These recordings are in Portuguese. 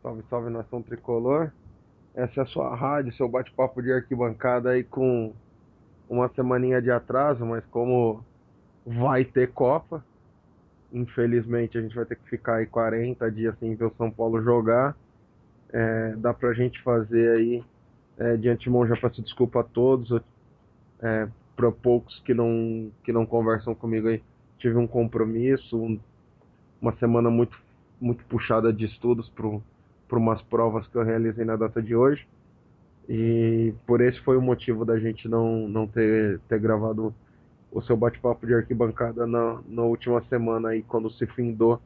Salve, salve, nação tricolor. Essa é a sua rádio, seu bate-papo de arquibancada aí com uma semaninha de atraso, mas como vai ter Copa, infelizmente a gente vai ter que ficar aí 40 dias sem ver o São Paulo jogar. Dá pra gente fazer aí, de antemão já peço desculpa a todos, para poucos que não conversam comigo aí. Tive um compromisso, uma semana muito puxada de estudos para umas provas que eu realizei na data de hoje. E por esse foi o motivo da gente não ter gravado o seu bate-papo de arquibancada na última semana aí, quando se findou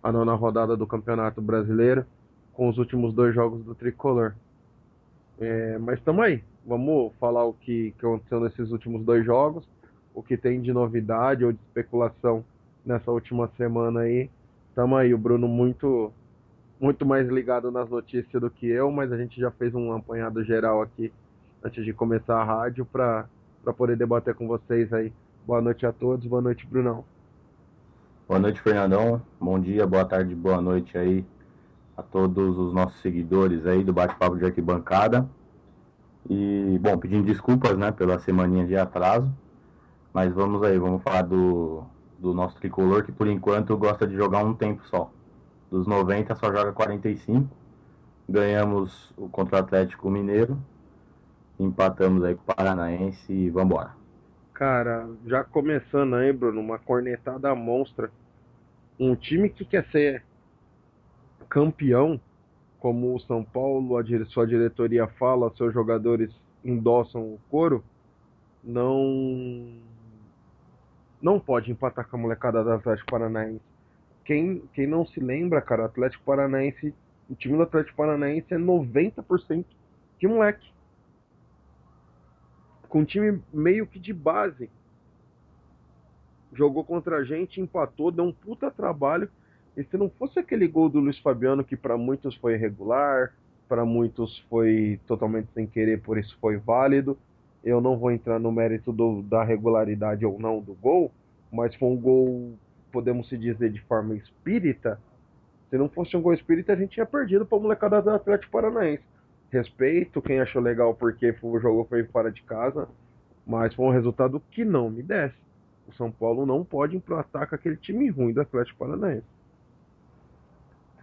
a nona rodada do Campeonato Brasileiro, com os últimos dois jogos do Tricolor. Mas estamos aí, vamos falar o que aconteceu nesses últimos dois jogos, o que tem de novidade ou de especulação nessa última semana aí. Estamos aí, o Bruno muito mais ligado nas notícias do que eu, mas a gente já fez um apanhado geral aqui antes de começar a rádio para poder debater com vocês aí. Boa noite a todos, boa noite, Brunão. Boa noite, Fernandão. Bom dia, boa tarde, boa noite aí a todos os nossos seguidores aí do Bate-Papo de Arquibancada. E, bom, pedindo desculpas, né, pela semaninha de atraso, mas vamos aí, vamos falar do nosso tricolor que por enquanto gosta de jogar um tempo só. Dos 90 só joga 45. Ganhamos contra o Atlético Mineiro, empatamos aí com o Paranaense e vambora. Cara, já começando aí, Bruno, uma cornetada monstra. Um time que quer ser campeão, como o São Paulo, sua diretoria fala, seus jogadores endossam o coro, não não pode empatar com a molecada do Atlético Paranaense. Quem não se lembra, cara, Atlético Paranaense, o time do Atlético Paranaense é 90% de moleque. Com um time meio que de base. Jogou contra a gente, empatou, deu um puta trabalho. E se não fosse aquele gol do Luiz Fabiano, que para muitos foi irregular, para muitos foi totalmente sem querer, por isso foi válido. Eu não vou entrar no mérito da regularidade ou não do gol, mas foi um gol, podemos se dizer, de forma espírita. Se não fosse um gol espírita, a gente tinha perdido para o molecada do Atlético Paranaense. Respeito quem achou legal porque o jogo foi fora de casa, mas foi um resultado que não me desce. O São Paulo não pode ir pro ataque aquele time ruim do Atlético Paranaense.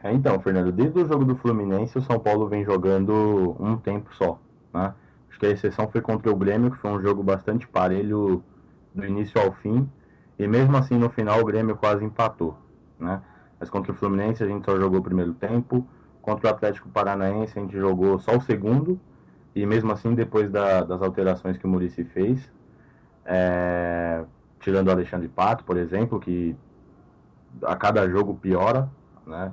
Então, Fernando, desde o jogo do Fluminense, o São Paulo vem jogando um tempo só, né? Acho que a exceção foi contra o Grêmio, que foi um jogo bastante parelho do início ao fim, e mesmo assim no final o Grêmio quase empatou, né? Mas contra o Fluminense a gente só jogou o primeiro tempo, contra o Atlético Paranaense a gente jogou só o segundo, e mesmo assim depois das alterações que o Muricy fez, é, tirando o Alexandre Pato, por exemplo, que a cada jogo piora, né?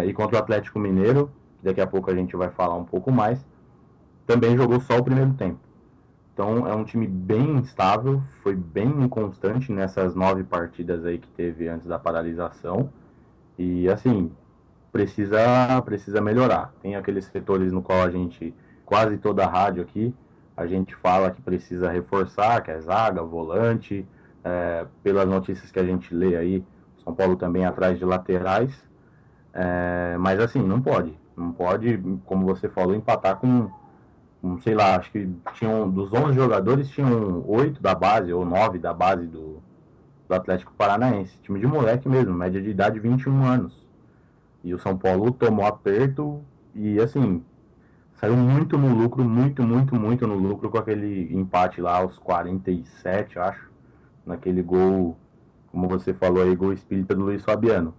E contra o Atlético Mineiro, que daqui a pouco a gente vai falar um pouco mais, também jogou só o primeiro tempo. Então é um time bem instável, foi bem inconstante nessas 9 partidas aí que teve antes da paralisação. E assim, precisa melhorar. Tem aqueles setores no qual a gente, quase toda a rádio aqui, a gente fala que precisa reforçar, que é zaga, volante, pelas notícias que a gente lê aí, São Paulo também atrás de laterais. Mas assim, não pode. Não pode, como você falou, empatar sei lá, acho que tinham dos 11 jogadores, tinham 8 da base ou 9 da base do Atlético Paranaense. Time de moleque mesmo, média de idade 21 anos. E o São Paulo tomou aperto e assim, saiu muito no lucro, muito no lucro com aquele empate lá aos 47, acho. Naquele gol, como você falou aí, gol espírita do Luiz Fabiano.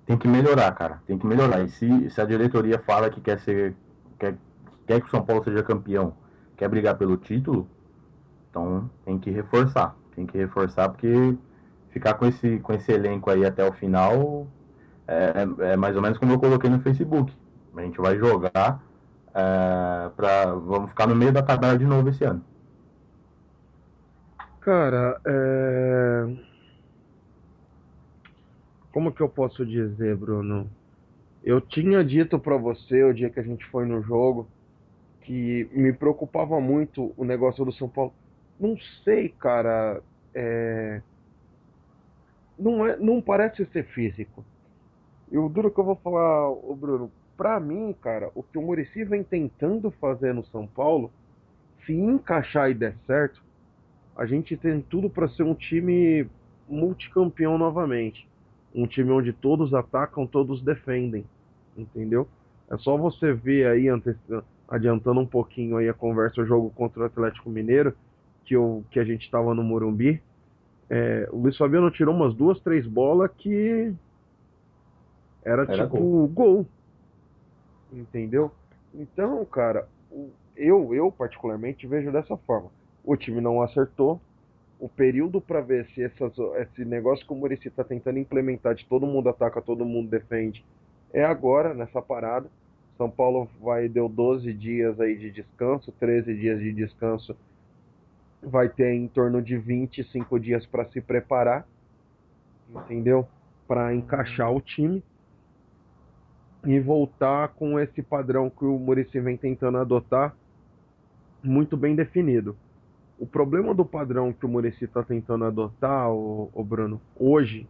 Tem que melhorar, cara. Tem que melhorar. E se a diretoria fala que quer que o São Paulo seja campeão, quer brigar pelo título, então tem que reforçar. Tem que reforçar porque ficar com esse elenco aí até o final é mais ou menos como eu coloquei no Facebook. A gente vai jogar vamos ficar no meio da tabela de novo esse ano. Cara, como que eu posso dizer, Bruno? Eu tinha dito pra você o dia que a gente foi no jogo que me preocupava muito o negócio do São Paulo. Não sei, cara. Não parece ser físico. E o duro que eu vou falar, o Bruno, pra mim, cara, o que o Muricy vem tentando fazer no São Paulo, se encaixar e der certo, a gente tem tudo pra ser um time multicampeão novamente. Um time onde todos atacam, todos defendem, entendeu? É só você ver aí, adiantando um pouquinho aí a conversa, o jogo contra o Atlético Mineiro, que a gente tava no Morumbi. O Luiz Fabiano tirou umas duas, três bolas que era Era gol. tipo gol, entendeu? Então, cara, eu particularmente vejo dessa forma. O time não acertou. O período para ver se esse negócio que o Muricy está tentando implementar de todo mundo ataca, todo mundo defende, é agora, nessa parada. São Paulo deu 12 dias aí de descanso, 13 dias de descanso, vai ter em torno de 25 dias para se preparar, entendeu? Para encaixar o time e voltar com esse padrão que o Muricy vem tentando adotar muito bem definido. O problema do padrão que o Muricy está tentando adotar, o Bruno, hoje,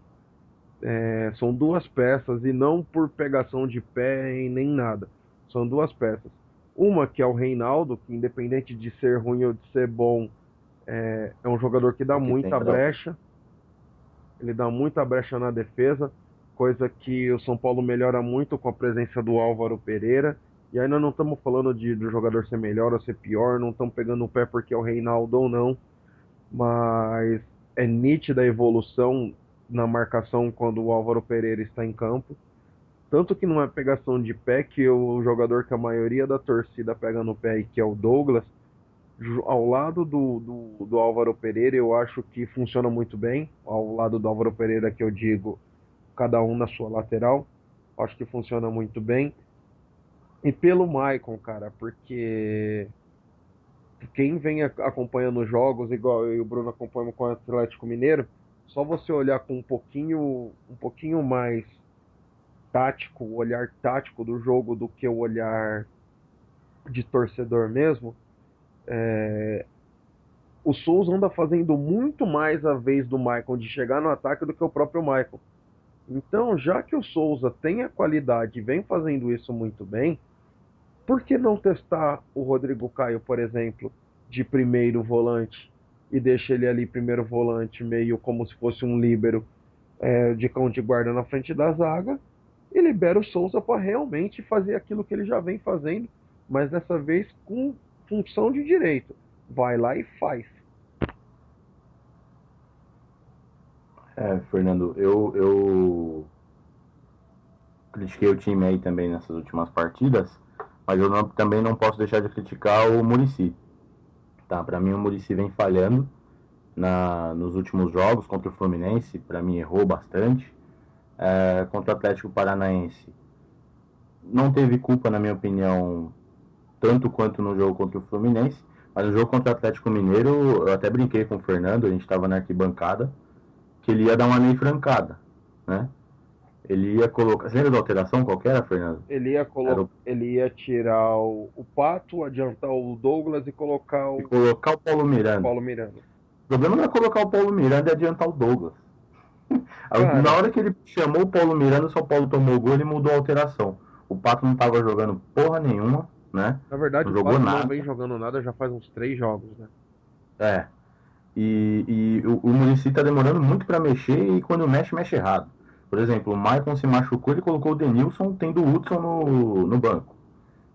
são duas peças e não por pegação de pé e nem nada. São duas peças. Uma que é o Reinaldo, que independente de ser ruim ou de ser bom, é um jogador que dá É que tem muita grau. brecha. Ele dá muita brecha na defesa, coisa que o São Paulo melhora muito com a presença do Álvaro Pereira. E ainda não estamos falando do jogador ser melhor ou ser pior, não estamos pegando o pé porque é o Reinaldo ou não, mas é nítida a evolução na marcação quando o Álvaro Pereira está em campo. Tanto que não é pegação de pé que o jogador que a maioria da torcida pega no pé, e que é o Douglas, ao lado do Álvaro Pereira, eu acho que funciona muito bem. Ao lado do Álvaro Pereira, que eu digo, cada um na sua lateral, acho que funciona muito bem. E pelo Maicon, cara, porque quem vem acompanhando os jogos, igual eu e o Bruno acompanhamos com o Atlético Mineiro, só você olhar com um pouquinho mais tático, o olhar tático do jogo do que o olhar de torcedor mesmo, o Souza anda fazendo muito mais a vez do Maicon de chegar no ataque do que o próprio Maicon. Então, já que o Souza tem a qualidade e vem fazendo isso muito bem, por que não testar o Rodrigo Caio, por exemplo, de primeiro volante e deixa ele ali primeiro volante, meio como se fosse um líbero, de cão de guarda na frente da zaga, e libera o Souza para realmente fazer aquilo que ele já vem fazendo, mas dessa vez com função de direito. Vai lá e faz. Fernando, eu critiquei o time aí também nessas últimas partidas, mas também não posso deixar de criticar o Muricy. Tá? Para mim, o Muricy vem falhando nos últimos jogos contra o Fluminense. Para mim, errou bastante. Contra o Atlético Paranaense, não teve culpa, na minha opinião, tanto quanto no jogo contra o Fluminense. Mas no jogo contra o Atlético Mineiro, eu até brinquei com o Fernando, a gente estava na arquibancada, que ele ia dar uma meio francada, né? Ele ia colocar. Você lembra da alteração qual que era, Fernando? Era Ele ia tirar o Pato, adiantar o Douglas e colocar de colocar o Paulo o Miranda. Paulo Miranda. O problema não é colocar o Paulo Miranda e adiantar o Douglas. Na Cara, hora que ele chamou o Paulo Miranda, o São Paulo tomou o gol, ele mudou a alteração. O Pato não estava jogando porra nenhuma, né? na verdade Não o jogou Pato não vem nada. jogando nada já faz uns 3 jogos, né? É. E o Muricy tá demorando muito para mexer e quando mexe, mexe errado. Por exemplo, o Maicon se machucou, ele colocou o Denilson, tendo o Hudson no banco.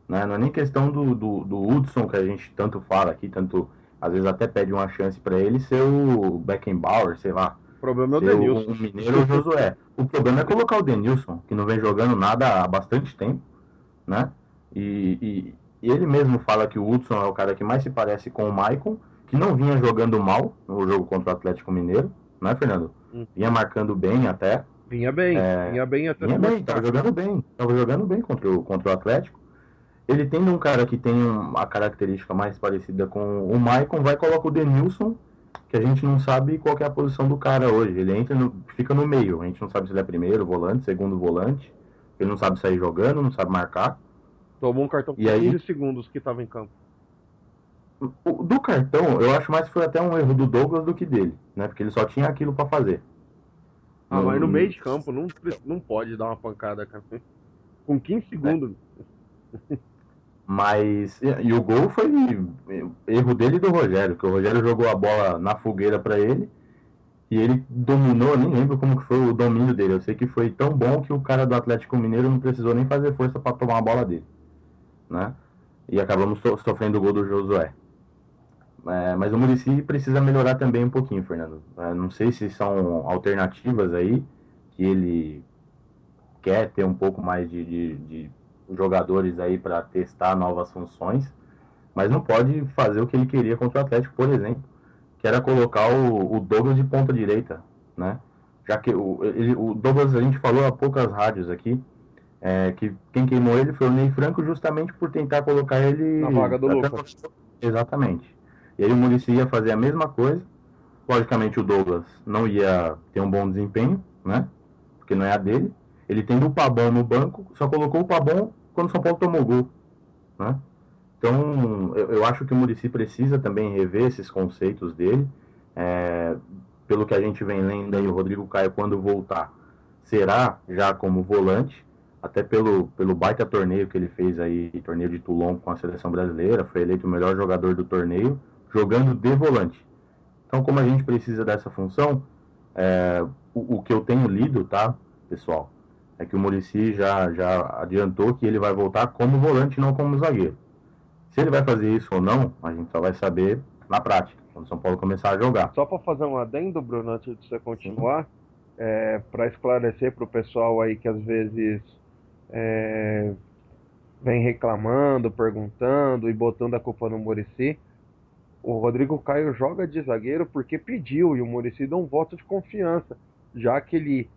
Né? Não é nem questão do Hudson, que a gente tanto fala aqui, tanto às vezes até pede uma chance para ele ser o Beckenbauer, sei lá, O problema é o ser Denilson. um Mineiro ou Josué. O problema é colocar o Denilson, que não vem jogando nada há bastante tempo, né? E ele mesmo fala que o Hudson é o cara que mais se parece com o Maicon, que não vinha jogando mal no jogo contra o Atlético Mineiro, né, Fernando? Vinha marcando bem até. Vinha bem até Vinha se bem, machucar. tava jogando bem contra o Atlético. Ele tendo um cara que tem uma característica mais parecida com o Maicon, vai e coloca o Denilson, que a gente não sabe qual é a posição do cara hoje. Ele fica no meio, a gente não sabe se ele é primeiro volante, segundo volante, ele não sabe sair jogando, não sabe marcar. Tomou um cartão E com aí 15 segundos que estava em campo. do cartão, eu acho mais que foi até um erro do Douglas do que dele, né? Porque ele só tinha aquilo para fazer. Ah, mas no meio de campo não pode dar uma pancada, cara. Com 15 segundos. Mas, e o gol foi erro dele e do Rogério, que o Rogério jogou a bola na fogueira para ele e ele dominou, nem lembro como que foi o domínio dele. Eu sei que foi tão bom que o cara do Atlético Mineiro não precisou nem fazer força para tomar a bola dele, né? E acabamos sofrendo o gol do Josué. Mas o Muricy precisa melhorar também um pouquinho, Fernando. Não sei se são alternativas aí que ele quer ter um pouco mais de jogadores aí para testar novas funções, mas não pode fazer o que ele queria contra o Atlético, por exemplo, que era colocar o Douglas de ponta direita, né? Já que o Douglas, a gente falou há poucas rádios aqui, que quem queimou ele foi o Ney Franco justamente por tentar colocar Na ele vaga do até Lucas. exatamente. E aí o Muricy ia fazer a mesma coisa. Logicamente o Douglas não ia ter um bom desempenho, né? Porque não é a dele. Ele tendo o Pabon no banco, só colocou o Pabon quando o São Paulo tomou gol, né? Então, eu acho que o Muricy precisa também rever esses conceitos dele. É, pelo que a gente vem lendo aí, o Rodrigo Caio, quando voltar, será já como volante, até pelo baita torneio que ele fez aí, torneio de Toulon com a seleção brasileira, foi eleito o melhor jogador do torneio, jogando de volante. Então, como a gente precisa dessa função, o que eu tenho lido, tá, pessoal, é que o Muricy já adiantou que ele vai voltar como volante, não como zagueiro. Se ele vai fazer isso ou não, a gente só vai saber na prática, quando o São Paulo começar a jogar. Só para fazer um adendo, Bruno, antes de você Sim. continuar, para esclarecer para o pessoal aí que às vezes é, vem reclamando, perguntando e botando a culpa no Muricy, o Rodrigo Caio joga de zagueiro porque pediu e o Muricy dá um voto de confiança, já que ele,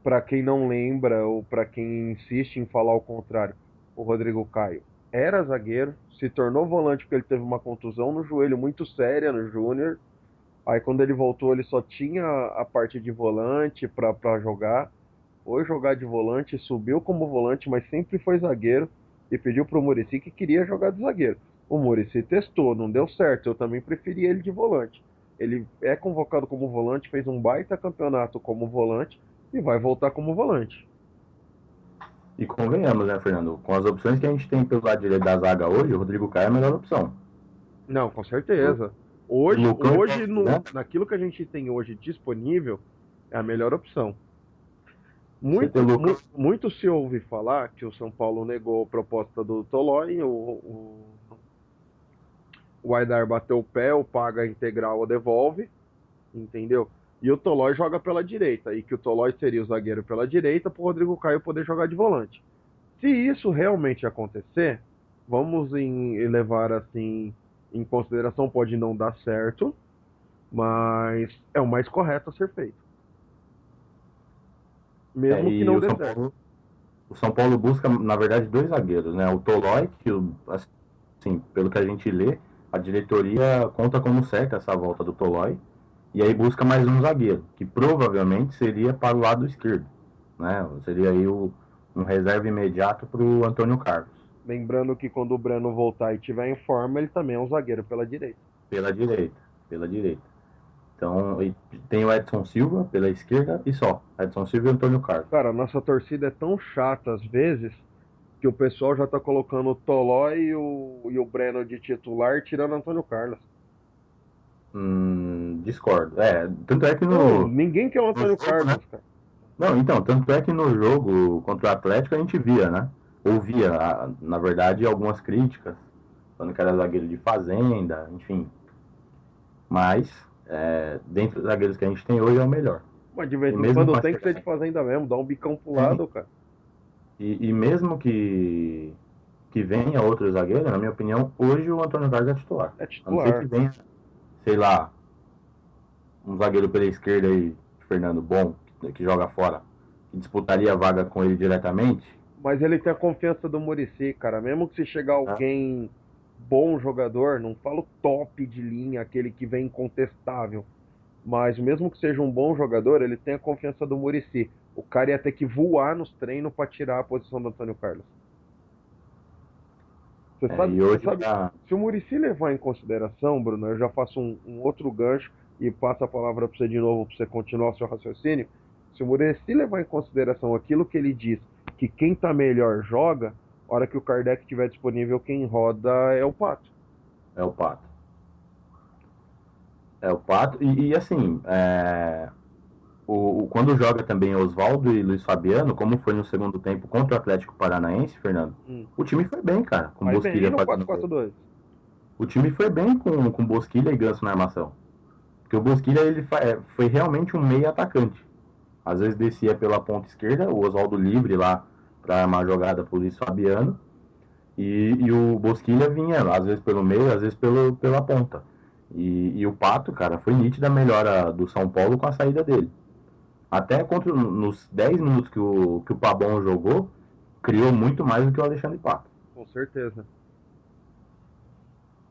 para quem não lembra ou para quem insiste em falar o contrário, o Rodrigo Caio era zagueiro, se tornou volante porque ele teve uma contusão no joelho muito séria no Júnior. Aí quando ele voltou, ele só tinha a parte de volante para jogar. Foi jogar de volante, subiu como volante, mas sempre foi zagueiro e pediu pro Muricy que queria jogar de zagueiro. O Muricy testou, não deu certo. Eu também preferi ele de volante. Ele é convocado como volante, fez um baita campeonato como volante e vai voltar como volante. E convenhamos, né, Fernando? Com as opções que a gente tem pelo lado direito da zaga hoje, o Rodrigo Caio é a melhor opção. Não, com O certeza. Hoje, Lucão, né? naquilo que a gente tem hoje disponível, é a melhor opção. Você tem o Lucão. Muito se ouve falar que o São Paulo negou a proposta do Tolói, o Aidar bateu o pé, o paga integral ou devolve, entendeu? E o Tolói joga pela direita, e que o Tolói seria o zagueiro pela direita para o Rodrigo Caio poder jogar de volante. Se isso realmente acontecer, vamos levar assim em consideração, pode não dar certo, mas é o mais correto a ser feito, mesmo que E não dê certo. O São Paulo busca, na verdade, dois zagueiros, né? O Tolói, que, assim, pelo que a gente lê, a diretoria conta como certa essa volta do Tolói, e aí busca mais um zagueiro, que provavelmente seria para o lado esquerdo, né? Seria aí um reserva imediato para o Antônio Carlos, Lembrando que quando o Breno voltar e tiver em forma, ele também é um zagueiro pela direita. pela direita, pela direita. Então, tem o Edson Silva pela esquerda e só. Edson Silva e Antônio Carlos. Cara, a nossa torcida é tão chata às vezes que o pessoal já tá colocando o Tolói e o Breno de titular, tirando o Antônio Carlos. Discordo. Tanto é que Não, no ninguém quer o Antônio jogo, né? Carlos, cara. Não, então, tanto é que no jogo contra o Atlético a gente via, né? Ouvia, na verdade, algumas críticas, falando que era zagueiro de fazenda, enfim. Mas, dentre os zagueiros que a gente tem hoje, é o melhor. Mas de E vez em mesmo quando com a tem que ser de fazenda mesmo, dá um bicão pro lado, cara. e mesmo que venha outro zagueiro, na minha opinião, hoje o Antônio Carlos é titular. É A não ser que titular. venha, sei lá, um zagueiro pela esquerda aí, Fernando Bom, que joga fora, que disputaria a vaga com ele diretamente. Mas ele tem a confiança do Muricy, cara. Mesmo que se chegar Né? alguém bom jogador, não falo top de linha, aquele que vem incontestável. Mas mesmo que seja um bom jogador, ele tem a confiança do Muricy. O cara ia ter que voar nos treinos para tirar a posição do Antônio Carlos. E Você hoje sabe, tá. se o Muricy levar em consideração, Bruno, eu já faço um outro gancho e passo a palavra para você de novo, para você continuar o seu raciocínio. Se o Muricy levar em consideração aquilo que ele diz, que quem tá melhor joga, a hora que o Kardec estiver disponível, quem roda é o Pato. É o Pato. É o Pato. E assim, quando joga também Oswaldo e Luiz Fabiano, como foi no segundo tempo contra o Atlético Paranaense, Fernando, Hum. o time foi bem, cara, com Vai bem Bosquilha no fazendo gol. 4-4-2. O time foi bem com Bosquilha e Ganso na armação. Porque o Bosquilha foi realmente um meio atacante. Às vezes descia pela ponta esquerda, o Oswaldo livre lá para armar a jogada pro Luiz Fabiano. E o Bosquilha vinha, às vezes pelo meio, às vezes pela ponta. E o Pato, cara, foi nítida a melhora do São Paulo com a saída dele. Até nos 10 minutos que o Pabon jogou, criou muito mais do que o Alexandre Pato. Com certeza.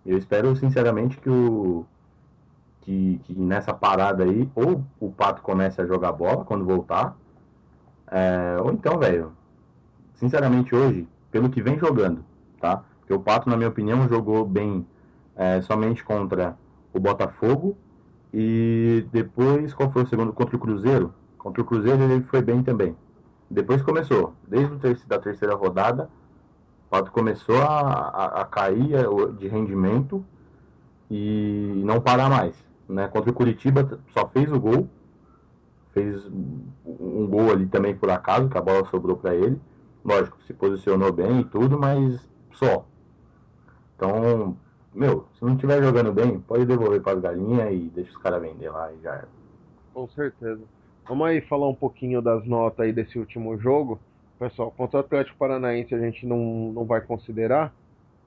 Eu espero sinceramente que nessa parada aí, ou o Pato comece a jogar bola quando voltar, ou então, velho, sinceramente hoje, pelo que vem jogando, tá? Porque o Pato, na minha opinião, jogou bem somente contra o Botafogo e depois, qual foi o segundo? Contra o Cruzeiro. Contra o Cruzeiro ele foi bem também. Depois começou, desde a terceira rodada, o Pato começou a cair de rendimento e não parar mais. Né? Contra o Curitiba só fez o gol, fez um gol ali também por acaso, que a bola sobrou para ele. Lógico, se posicionou bem e tudo, mas só. Então, meu, se não estiver jogando bem, pode devolver para as galinhas e deixa os caras vender lá e já era. Com certeza. Vamos aí falar um pouquinho das notas aí desse último jogo. Pessoal, contra o Atlético Paranaense a gente não vai considerar,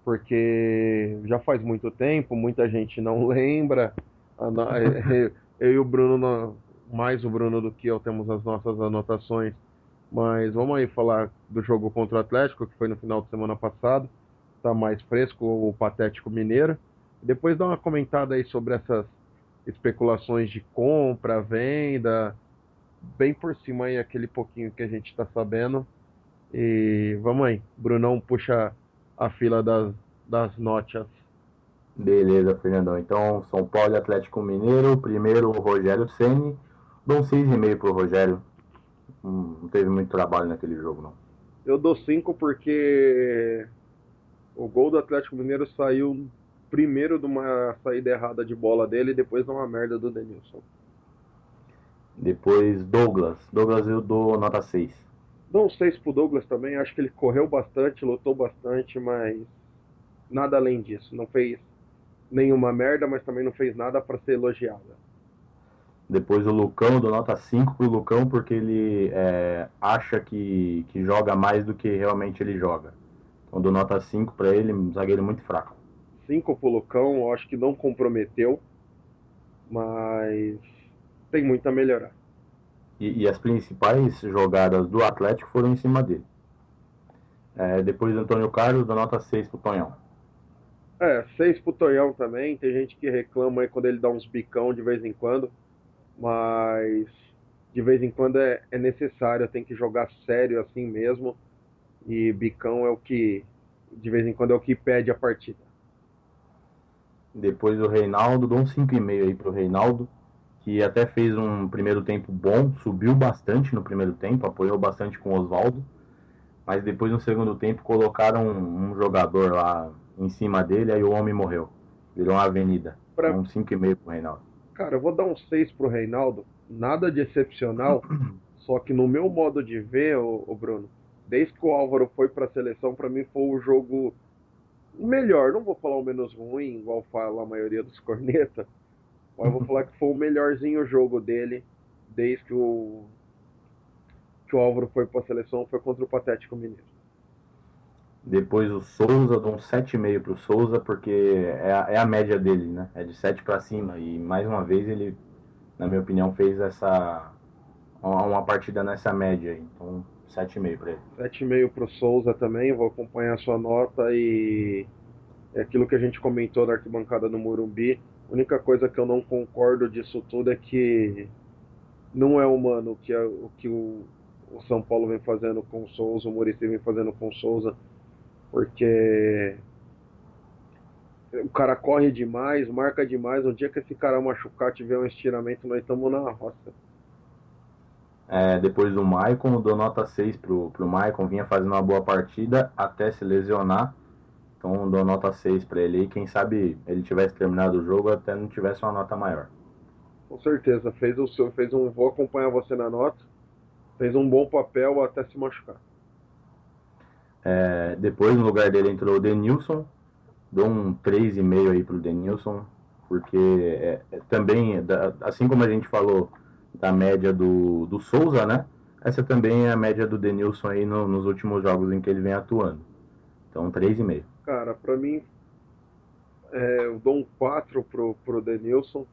porque já faz muito tempo, muita gente não lembra. Eu e o Bruno, mais o Bruno do que eu, temos as nossas anotações. Mas vamos aí falar do jogo contra o Atlético, que foi no final de semana passado. Tá mais fresco o Patético Mineiro. Depois dá uma comentada aí sobre essas especulações de compra, venda, bem por cima aí aquele pouquinho que a gente está sabendo. E vamos aí, Brunão puxa a fila das notas. Beleza, Fernandão. Então, São Paulo e Atlético Mineiro. Primeiro, o Rogério Ceni. Dou um 6,5 pro Rogério. Não teve muito trabalho naquele jogo, não. Eu dou 5 porque o gol do Atlético Mineiro saiu primeiro de uma saída errada de bola dele e depois de uma merda do Denilson. Depois, Douglas. Douglas eu dou nota 6. Dou um 6 pro Douglas também, acho que ele correu bastante, lutou bastante, mas nada além disso. Não fez nenhuma merda, mas também não fez nada para ser elogiada. Depois o Lucão, dou nota 5 pro Lucão, porque ele acha que joga mais do que realmente ele joga. Então dou nota 5 para ele, um zagueiro muito fraco. 5 pro Lucão, eu acho que não comprometeu, mas tem muito a melhorar. E as principais jogadas do Atlético foram em cima dele. Depois Antônio Carlos, dou nota 6 pro Tonhão. 6 pro Tonhão também, tem gente que reclama aí quando ele dá uns bicão de vez em quando, mas de vez em quando é necessário, tem que jogar sério assim mesmo, e bicão é o que, de vez em quando, é o que pede a partida. Depois o Reinaldo, dou um 5,5 aí pro Reinaldo, que até fez um primeiro tempo bom, subiu bastante no primeiro tempo, apoiou bastante com o Oswaldo, mas depois no segundo tempo colocaram um jogador lá em cima dele, aí o homem morreu. Virou uma avenida. Pra, Então um 5,5 pro Reinaldo. cara, eu vou dar um 6 pro Reinaldo, nada de excepcional, só que no meu modo de ver, o Bruno, desde que o Álvaro foi para a seleção, para mim foi o jogo melhor. Não vou falar o menos ruim, igual fala a maioria dos cornetas, mas eu vou falar que foi o melhorzinho jogo dele desde que o Álvaro foi para a seleção, foi contra o Patético Mineiro. Depois o Souza, dou um 7,5 pro Souza, porque é a média dele, né? É de 7 para cima. E mais uma vez ele, na minha opinião, fez uma partida nessa média aí. Então, 7,5 para ele. 7,5 para o Souza também, vou acompanhar a sua nota e é aquilo que a gente comentou na arquibancada no Morumbi. A única coisa que eu não concordo disso tudo é que não é humano o que o São Paulo vem fazendo com o Souza, o Muricy vem fazendo com o Souza, porque o cara corre demais, marca demais. Um dia que esse cara machucar, tiver um estiramento, nós estamos na roça. Depois o Maicon, dou nota 6 pro Maicon, vinha fazendo uma boa partida até se lesionar. Então dou nota 6 para ele. E quem sabe ele tivesse terminado o jogo até não tivesse uma nota maior. Com certeza, vou acompanhar você na nota, fez um bom papel até se machucar. Depois no lugar dele entrou o Denilson, dou um 3,5 aí pro Denilson, porque também, assim como a gente falou da média do Souza, né? Essa também é a média do Denilson aí nos últimos jogos em que ele vem atuando. Então 3,5. Cara, pra mim, eu dou um 4 pro Denilson.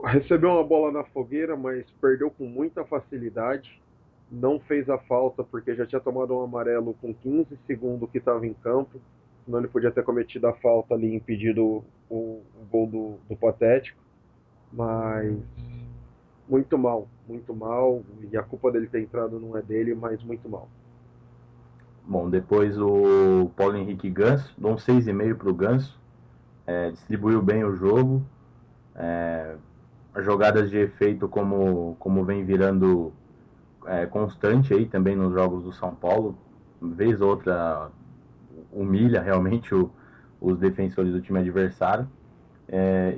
Recebeu uma bola na fogueira, mas perdeu com muita facilidade. Não fez a falta porque já tinha tomado um amarelo com 15 segundos que estava em campo. Senão ele podia ter cometido a falta ali e impedido o gol do Patético. Mas muito mal, muito mal. E a culpa dele ter entrado não é dele, mas muito mal. Bom, depois o Paulo Henrique Ganso, dou um 6,5 pro Ganso. Distribuiu bem o jogo. As jogadas de efeito como vem virando constante aí também nos jogos do São Paulo. Vez ou outra humilha realmente os defensores do time adversário.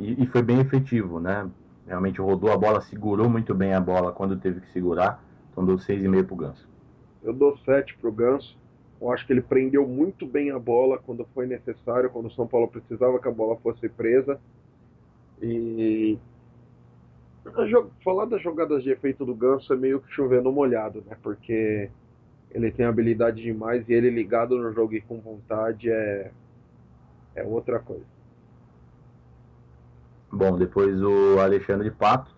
E foi bem efetivo, né? Realmente rodou a bola, segurou muito bem a bola quando teve que segurar. Então deu 6,5 pro Ganso. Eu dou 7 pro Ganso. Eu acho que ele prendeu muito bem a bola quando foi necessário, quando o São Paulo precisava que a bola fosse presa. E falar das jogadas de efeito do Ganso é meio que chover no molhado, né? Porque ele tem habilidade demais e ele ligado no jogo e com vontade é outra coisa. Bom, depois o Alexandre Pato,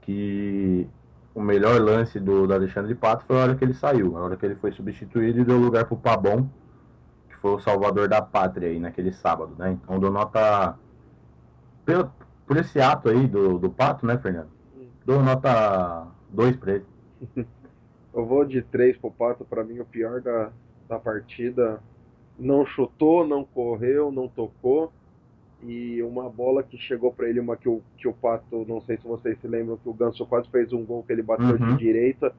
que o melhor lance do Alexandre Pato foi a hora que ele saiu, a hora que ele foi substituído e deu lugar pro Pabon, que foi o salvador da pátria aí naquele sábado, né? Então dou nota por esse ato aí do Pato, né, Fernando? Dou nota 2 pra ele. Eu vou de 3 pro Pato, para mim o pior da partida. Não chutou, não correu, não tocou. E uma bola que chegou para ele, uma que o Pato, não sei se vocês se lembram, que o Ganso quase fez um gol que ele bateu de Uhum. direita.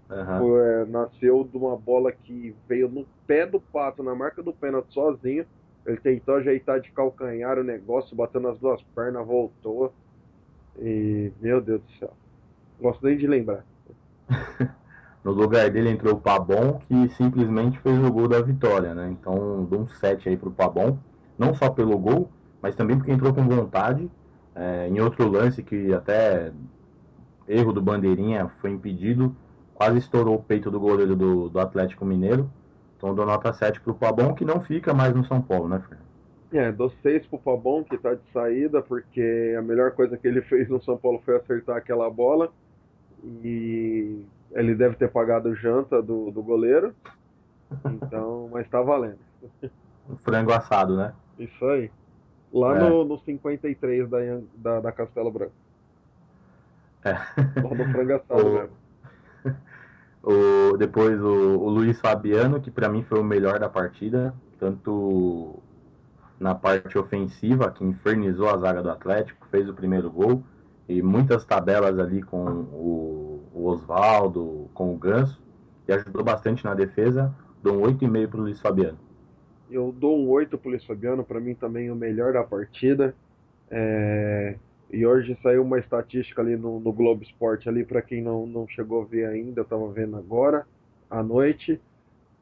Uhum. Nasceu de uma bola que veio no pé do Pato, na marca do pênalti sozinho. Ele tentou ajeitar de calcanhar o negócio, bateu nas duas pernas, voltou. E, meu Deus do céu. Não gosto nem de lembrar. No lugar dele entrou o Pabon, que simplesmente fez o gol da vitória, né? Então, dou um 7 aí pro Pabon, não só pelo gol, mas também porque entrou com vontade. Em outro lance que até erro do Bandeirinha foi impedido, quase estourou o peito do goleiro do Atlético Mineiro. Então, dou nota 7 pro Pabon, que não fica mais no São Paulo, né, Fernando? Dou 6 pro Pabon, que tá de saída, porque a melhor coisa que ele fez no São Paulo foi acertar aquela bola. E ele deve ter pagado janta do goleiro. Então, mas tá valendo. Um frango assado, né? Isso aí. Lá É, no 53 da Castelo Branco. é. Lá no frango assado o, mesmo. depois o Luiz Fabiano, que para mim foi o melhor da partida, tanto na parte ofensiva, que infernizou a zaga do Atlético, fez o primeiro gol, e muitas tabelas ali com o Oswaldo, com o Ganso, e ajudou bastante na defesa. Dou um 8,5 para o Luiz Fabiano. Eu dou um 8 pro Luiz Fabiano, para mim também o melhor da partida. E hoje saiu uma estatística ali no Globo Esporte ali, para quem não chegou a ver ainda, eu tava vendo agora, à noite.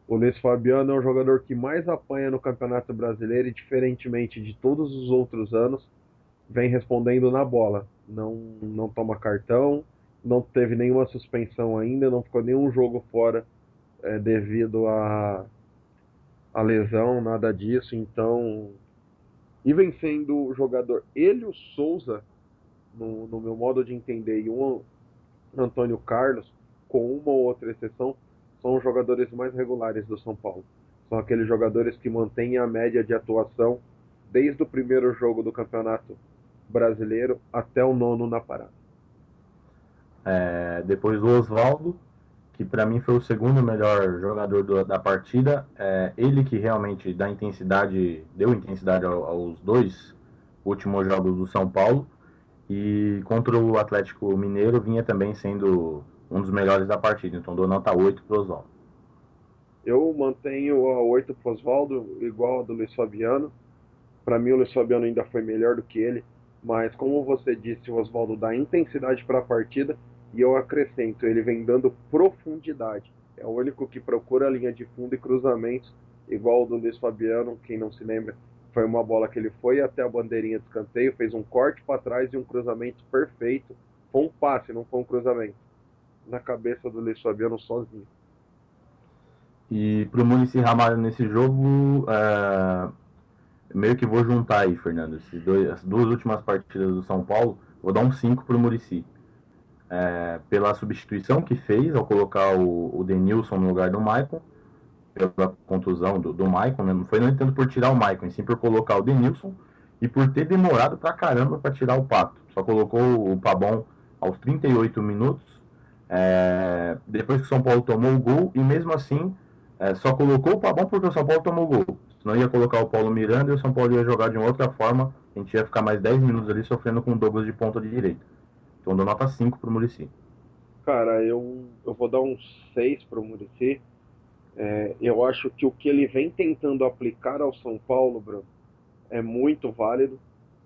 O Luiz Fabiano é o jogador que mais apanha no Campeonato Brasileiro e, diferentemente de todos os outros anos, vem respondendo na bola. Não toma cartão, não teve nenhuma suspensão ainda, não ficou nenhum jogo fora devido a lesão, nada disso. Então, e vem sendo o jogador, ele e o Souza, no meu modo de entender, e o Antônio Carlos, com uma ou outra exceção, são os jogadores mais regulares do São Paulo. São aqueles jogadores que mantêm a média de atuação desde o primeiro jogo do Campeonato Brasileiro até o nono na parada. Depois o Oswaldo, que para mim foi o segundo melhor jogador da partida. Ele que realmente deu intensidade aos dois últimos jogos do São Paulo. E contra o Atlético Mineiro vinha também sendo um dos melhores da partida. Então dou nota 8 para o Oswaldo. Eu mantenho a 8 pro Oswaldo, igual a do Luiz Fabiano. Para mim, o Luiz Fabiano ainda foi melhor do que ele, mas como você disse, o Oswaldo dá intensidade para a partida e eu acrescento, ele vem dando profundidade. É o único que procura a linha de fundo e cruzamentos, igual o do Luiz Fabiano, quem não se lembra, foi uma bola que ele foi até a bandeirinha de escanteio, fez um corte para trás e um cruzamento perfeito. Foi um passe, não foi um cruzamento. Na cabeça do Luiz Fabiano sozinho. E para o Muricy Ramalho nesse jogo, meio que vou juntar aí, Fernando. As duas últimas partidas do São Paulo, vou dar um 5 para o Muricy. Pela substituição que fez ao colocar o Denilson no lugar do Maicon, pela contusão do Maicon, né? Não foi, no entanto, por tirar o Maicon, sim por colocar o Denilson e por ter demorado pra caramba para tirar o Pato. Só colocou o Pabon aos 38 minutos, depois que o São Paulo tomou o gol, e mesmo assim só colocou o Pabon porque o São Paulo tomou o gol. Senão ia colocar o Paulo Miranda e o São Paulo ia jogar de uma outra forma, a gente ia ficar mais 10 minutos ali sofrendo com o Douglas de ponta de direita. Então dou nota 5 pro Muricy. Cara, eu vou dar um 6 pro Muricy. Eu acho que o que ele vem tentando aplicar ao São Paulo, Bruno, é muito válido,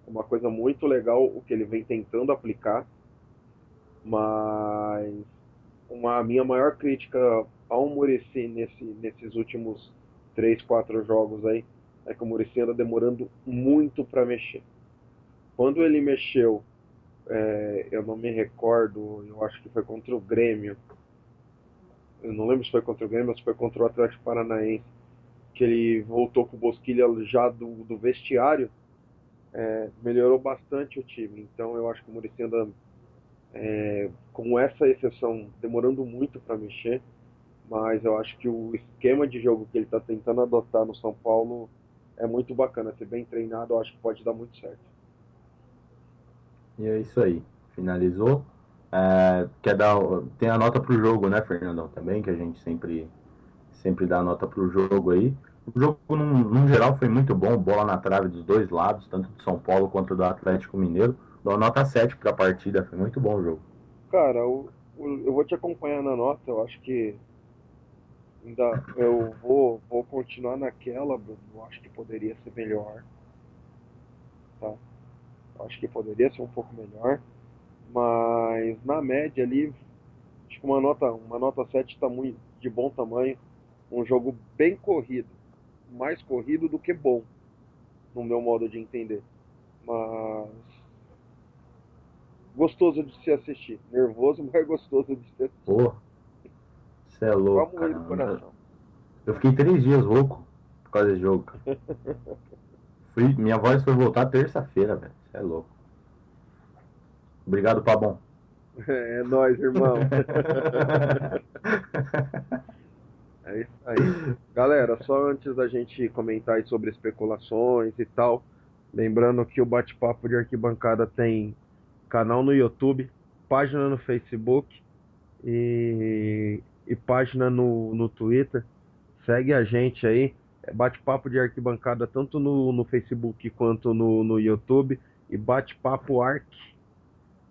uma coisa muito legal o que ele vem tentando aplicar, mas a minha maior crítica ao Muricy nesses últimos 3, 4 jogos aí é que o Muricy anda demorando muito para mexer. Quando ele mexeu, eu não me recordo, eu acho que foi contra o Grêmio, eu não lembro se foi contra o Grêmio ou se foi contra o Atlético Paranaense, que ele voltou com o Bosquilha já do vestiário, melhorou bastante o time. Então eu acho que o Muricy anda, com essa exceção, demorando muito para mexer, mas eu acho que o esquema de jogo que ele está tentando adotar no São Paulo é muito bacana. Se bem treinado, eu acho que pode dar muito certo. E é isso aí. Finalizou. Quer dar. Tem a nota pro jogo, né, Fernandão? Também, que a gente sempre dá a nota pro jogo aí. O jogo, num geral, foi muito bom. Bola na trave dos dois lados, tanto do São Paulo quanto do Atlético Mineiro. Dou nota 7 para a partida. Foi muito bom o jogo. Cara, eu vou te acompanhar na nota. Eu acho que ainda eu vou continuar naquela, Bruno. Eu acho que poderia ser melhor, tá? Eu acho que poderia ser um pouco melhor, mas na média ali, acho que uma nota 7 está muito de bom tamanho. Um jogo bem corrido, mais corrido do que bom, no meu modo de entender. Mas gostoso de se assistir. Nervoso, mas gostoso de se assistir. Pô, você é louco, Vamos aí cara. do coração. Eu fiquei 3 dias louco por causa desse jogo, cara. Minha voz foi voltar terça-feira, velho. Você é louco. Obrigado, Pabon. É nóis, irmão. É isso aí. Galera, só antes da gente comentar aí sobre especulações e tal, lembrando que o Bate-Papo de Arquibancada tem canal no YouTube, página no Facebook e página no Twitter. Segue a gente aí. Bate-Papo de Arquibancada tanto no Facebook quanto no YouTube. E Bate-Papo Arc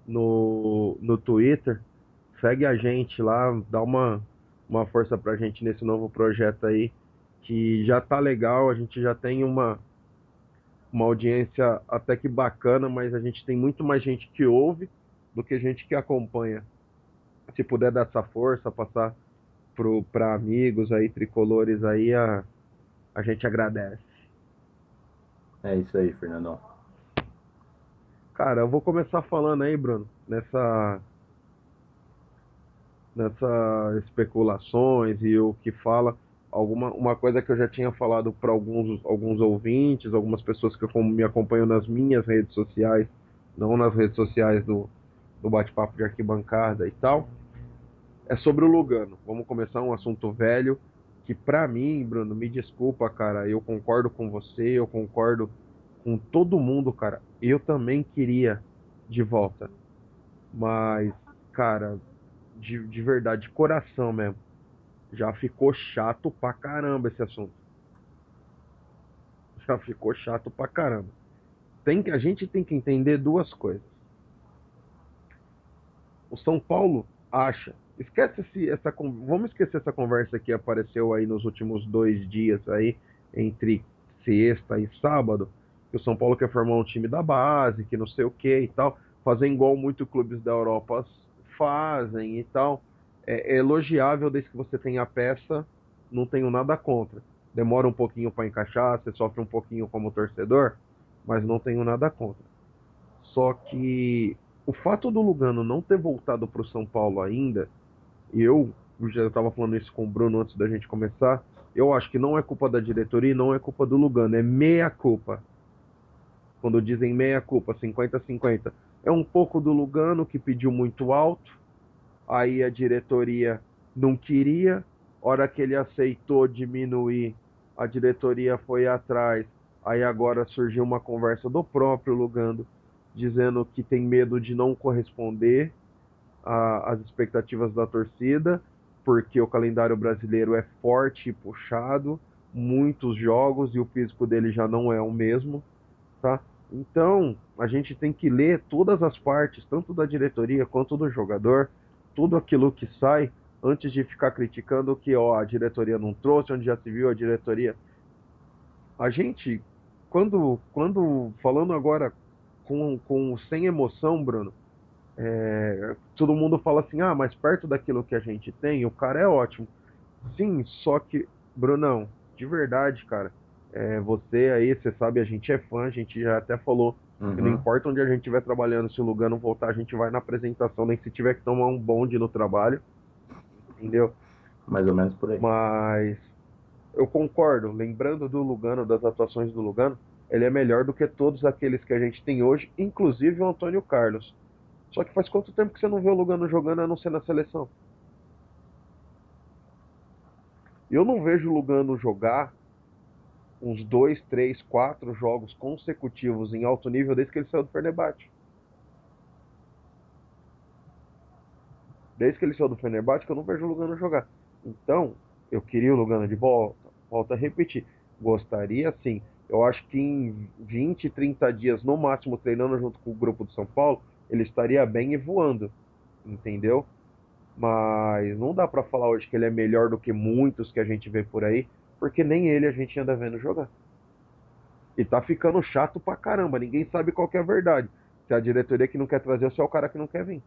no Twitter. Segue a gente lá, dá uma força pra gente nesse novo projeto aí, que já tá legal, a gente já tem uma audiência até que bacana, mas a gente tem muito mais gente que ouve do que gente que acompanha. Se puder dar essa força, passar para amigos aí, tricolores aí, a gente agradece. É isso aí, Fernandão. Cara, eu vou começar falando aí, Bruno, nessa especulações e o que fala uma coisa que eu já tinha falado para alguns ouvintes, algumas pessoas que me acompanham nas minhas redes sociais, não nas redes sociais do bate-papo de arquibancada e tal, é sobre o Lugano. Vamos começar um assunto velho que para mim, Bruno, me desculpa, cara, eu concordo com você, eu concordo com todo mundo, cara. Eu também queria de volta, mas, cara, de verdade, de coração mesmo. Já ficou chato pra caramba esse assunto. Já ficou chato pra caramba. A gente tem que entender duas coisas. O São Paulo acha. Vamos esquecer essa conversa que apareceu aí nos últimos 2 dias aí, entre sexta e sábado, que o São Paulo quer formar um time da base, que não sei o que e tal, fazer igual muitos clubes da Europa fazem e tal. É elogiável desde que você tenha a peça, não tenho nada contra. Demora um pouquinho para encaixar, você sofre um pouquinho como torcedor, mas não tenho nada contra. Só que o fato do Lugano não ter voltado para o São Paulo ainda, e eu já estava falando isso com o Bruno antes da gente começar, eu acho que não é culpa da diretoria e não é culpa do Lugano, é meia culpa. Quando dizem meia culpa, 50-50, é um pouco do Lugano que pediu muito alto, aí a diretoria não queria, hora que ele aceitou diminuir, a diretoria foi atrás, aí agora surgiu uma conversa do próprio Lugano, dizendo que tem medo de não corresponder às expectativas da torcida, porque o calendário brasileiro é forte e puxado, muitos jogos e o físico dele já não é o mesmo, tá? Então, a gente tem que ler todas as partes, tanto da diretoria quanto do jogador, tudo aquilo que sai, antes de ficar criticando que ó, a diretoria não trouxe, onde já se viu a diretoria. A gente, quando falando agora sem emoção, Bruno, todo mundo fala assim, ah, mas perto daquilo que a gente tem, o cara é ótimo. Sim, só que, Brunão, de verdade, cara, você aí, você sabe, a gente é fã, a gente já até falou que não Uhum. importa onde a gente estiver trabalhando, se o lugar não voltar, a gente vai na apresentação, nem se tiver que tomar um bonde no trabalho, entendeu? Mais ou menos por aí. Mas eu concordo, lembrando do Lugano, das atuações do Lugano, ele é melhor do que todos aqueles que a gente tem hoje, inclusive o Antônio Carlos. Só que faz quanto tempo que você não vê o Lugano jogando a não ser na seleção? Eu não vejo o Lugano jogar uns 2, 3, 4 jogos consecutivos em alto nível desde que ele saiu do Fenerbahçe. Desde que ele saiu do Fenerbahçe que eu não vejo o Lugano jogar. Então, eu queria o Lugano de volta. Volto a repetir. Gostaria sim. Eu acho que em 20, 30 dias, no máximo, treinando junto com o grupo do São Paulo, ele estaria bem e voando. Entendeu? Mas não dá pra falar hoje que ele é melhor do que muitos que a gente vê por aí, porque nem ele a gente anda vendo jogar. E tá ficando chato pra caramba, ninguém sabe qual que é a verdade. Se é a diretoria que não quer trazer ou se é o cara que não quer vir.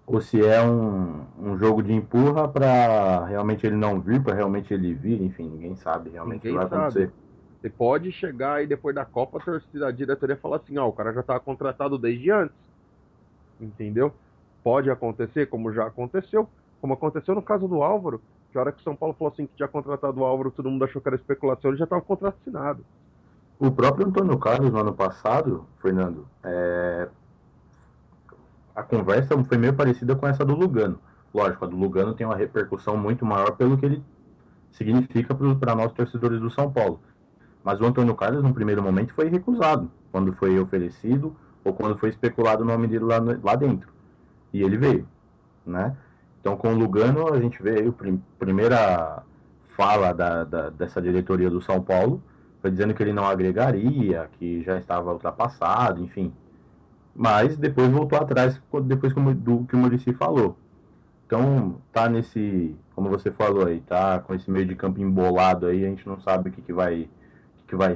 Ou se é um jogo de empurra para realmente ele não vir, para realmente ele vir, enfim, ninguém sabe realmente o que Ninguém vai sabe. acontecer. Você pode chegar e depois da Copa a diretoria falar assim, ó, o cara já tava contratado desde antes. Entendeu? Pode acontecer, como já aconteceu. Como aconteceu no caso do Álvaro, que a hora que o São Paulo falou assim que tinha contratado o Álvaro, todo mundo achou que era especulação, ele já tava com o contrato assinado. O próprio Antônio Carlos, no ano passado, Fernando, a conversa foi meio parecida com essa do Lugano. Lógico, a do Lugano tem uma repercussão muito maior pelo que ele significa para nós torcedores do São Paulo. Mas o Antônio Carlos, no primeiro momento, foi recusado quando foi oferecido ou quando foi especulado o nome dele lá dentro. E ele veio, né? Então, com o Lugano, a gente vê a primeira fala dessa diretoria do São Paulo, foi dizendo que ele não agregaria, que já estava ultrapassado, enfim. Mas depois voltou atrás, depois do que o Muricy falou. Então, tá nesse, como você falou aí, tá com esse meio de campo embolado aí, a gente não sabe o que vai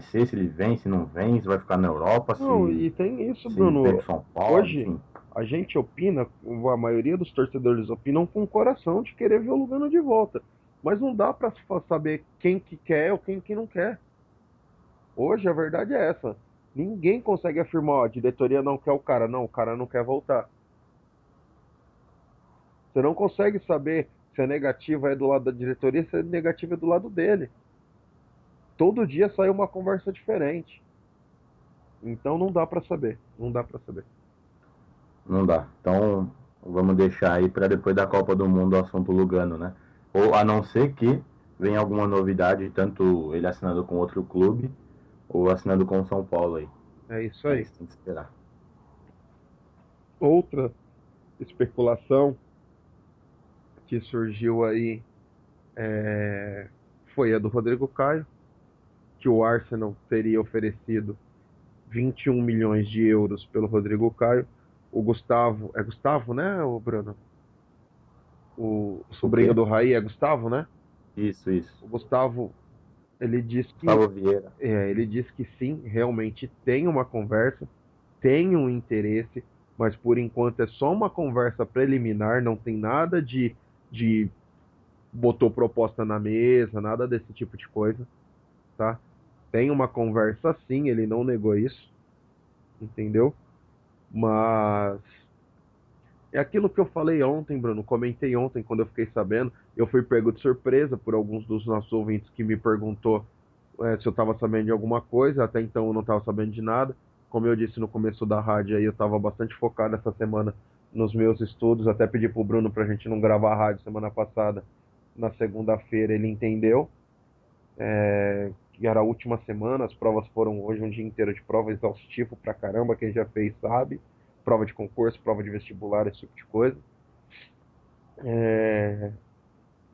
ser, se ele vem, se não vem, se vai ficar na Europa, Não, se, e tem isso, se vem Bruno. pro São Paulo, Hoje, enfim. a gente opina, a maioria dos torcedores opinam com o coração de querer ver o Lugano de volta. Mas não dá pra saber quem que quer ou quem que não quer. Hoje a verdade é essa. Ninguém consegue afirmar, ó, a diretoria não quer o cara. Não, o cara não quer voltar. Você não consegue saber se a negativa é do lado da diretoria, se a negativa é do lado dele. Todo dia sai uma conversa diferente. Então não dá pra saber. Não dá pra saber. Não dá. Então, vamos deixar aí para depois da Copa do Mundo o assunto Lugano, né? Ou a não ser que venha alguma novidade, tanto ele assinando com outro clube ou assinando com o São Paulo aí. É isso Aí aí. você tem que esperar. Outra especulação que surgiu aí foi a do Rodrigo Caio, que o Arsenal teria oferecido 21 milhões de euros pelo Rodrigo Caio. o Gustavo, é Gustavo, né, o Bruno? O O sobrinho quê? do Raí é Gustavo, né? Isso, isso. O Gustavo, ele diz que Gustavo Vieira. ele diz que sim, realmente tem uma conversa, tem um interesse, mas por enquanto é só uma conversa preliminar, não tem nada de botou proposta na mesa, nada desse tipo de coisa, tá? Tem uma conversa sim, ele não negou isso, entendeu? Mas é aquilo que eu falei ontem, Bruno, comentei ontem quando eu fiquei sabendo, eu fui pego de surpresa por alguns dos nossos ouvintes que me perguntou se eu estava sabendo de alguma coisa, até então eu não estava sabendo de nada. Como eu disse no começo da rádio aí, eu estava bastante focado essa semana nos meus estudos, até pedi pro Bruno pra gente não gravar a rádio semana passada, na segunda-feira, ele entendeu, que era a última semana, as provas foram hoje um dia inteiro de prova exaustivo pra caramba, quem já fez sabe, prova de concurso, prova de vestibular, esse tipo de coisa.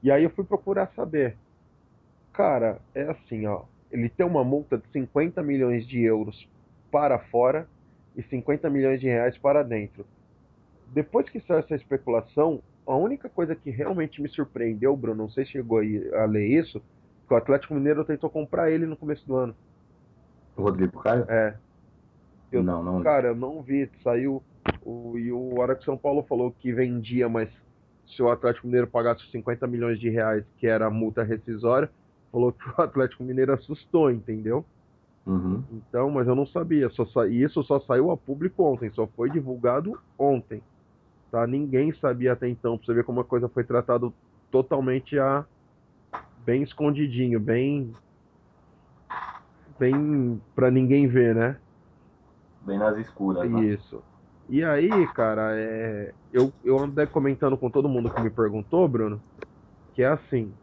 E aí eu fui procurar saber. Cara, é assim, ó. Ele tem uma multa de 50 milhões de euros para fora e 50 milhões de reais para dentro. Depois que saiu essa especulação, a única coisa que realmente me surpreendeu, Bruno, não sei se chegou a ler isso, que o Atlético Mineiro tentou comprar ele no começo do ano. O Rodrigo Caio? É, eu, Não, não li. cara, eu não vi, saiu e o hora que São Paulo falou que vendia, mas se o Atlético Mineiro pagasse os 50 milhões de reais, que era a multa rescisória, falou que o Atlético Mineiro assustou, entendeu? Uhum. Então, mas eu não sabia, e isso só saiu a público ontem, só foi divulgado ontem, tá? Ninguém sabia até então, pra você ver como a coisa foi tratada totalmente bem escondidinho, bem para ninguém ver, né? Bem nas escuras, né? Isso. E aí, cara, eu andei comentando com todo mundo que me perguntou, Bruno, que é assim,